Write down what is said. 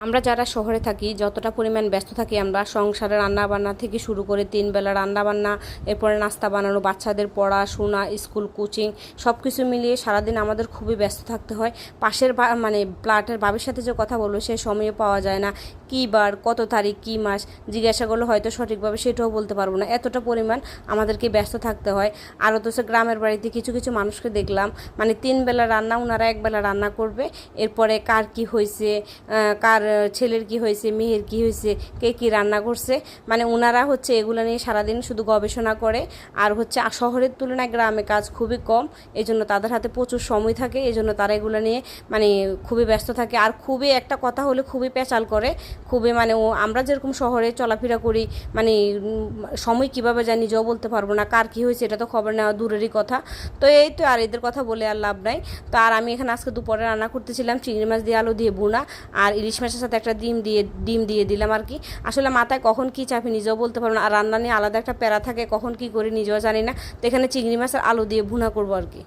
আমরা যারা শহরে থাকি যতটা পরিমাণ ব্যস্ত থাকি আমরা সংসারে রান্নাবান্না থেকে শুরু করে 3 বেলা রান্নাবান্না, এরপরে নাস্তা বানানো, বাচ্চাদের পড়াশোনা, স্কুল, কোচিং সব কিছু মিলিয়ে সারাদিন আমাদের খুবই ব্যস্ত থাকতে হয়। পাশের মানে ফ্ল্যাটের ভাবির সাথে যে কথা বলবো সে সময়ও পাওয়া যায় না। কী বার, কত তারিখ, কী মাস জিজ্ঞাসা করলে হয়তো সঠিকভাবে সেটাও বলতে পারবো না, এতটা পরিমাণ আমাদেরকে ব্যস্ত থাকতে হয়। আর তো গ্রামের বাড়িতে কিছু কিছু মানুষকে দেখলাম মানে 3 বেলা রান্না ওনারা 1 বেলা রান্না করবে, এরপরে কার কী হয়েছে, কার ছেলের কি হয়েছে, মেয়ের কি হয়েছে, কে কী রান্না করছে, মানে ওনারা এগুলো নিয়ে সারাদিন শুধু গবেষণা করে। আর শহরের তুলনায় গ্রামে কাজ খুবই কম, এই জন্য তাদের হাতে প্রচুর সময় থাকে, এই জন্য তারা এগুলো নিয়ে মানে খুবই ব্যস্ত থাকে। আর খুবই একটা কথা হলে খুবই পেঁচাল করে, খুবই মানে আমরা যেরকম শহরে চলাফেরা করি মানে সময় কীভাবে যায় নিজেও বলতে পারবো না, কার কী হয়েছে এটা তো খবর নেওয়া দূরেরই কথা। তো এই তো, আর এদের কথা বলে আর লাভ নাই। তো আর আমি এখানে আজকে দুপুরে রান্না করতেছিলাম চিংড়ি মাছ দিয়ে আলু দিয়ে ভুনা, আর ইলিশ মাছের সাথে একটা ডিম দিয়ে দিলাম আর কি। আসলে মাথায় কখন কী চাপি নিজেও বলতে পারবো না, আর রান্না নিয়ে আলাদা একটা প্যারা থাকে, কখন কী করি নিজেও জানি না। তো এখানে চিংড়ি মাছ আর আলু দিয়ে ভুনা করবো আর কি।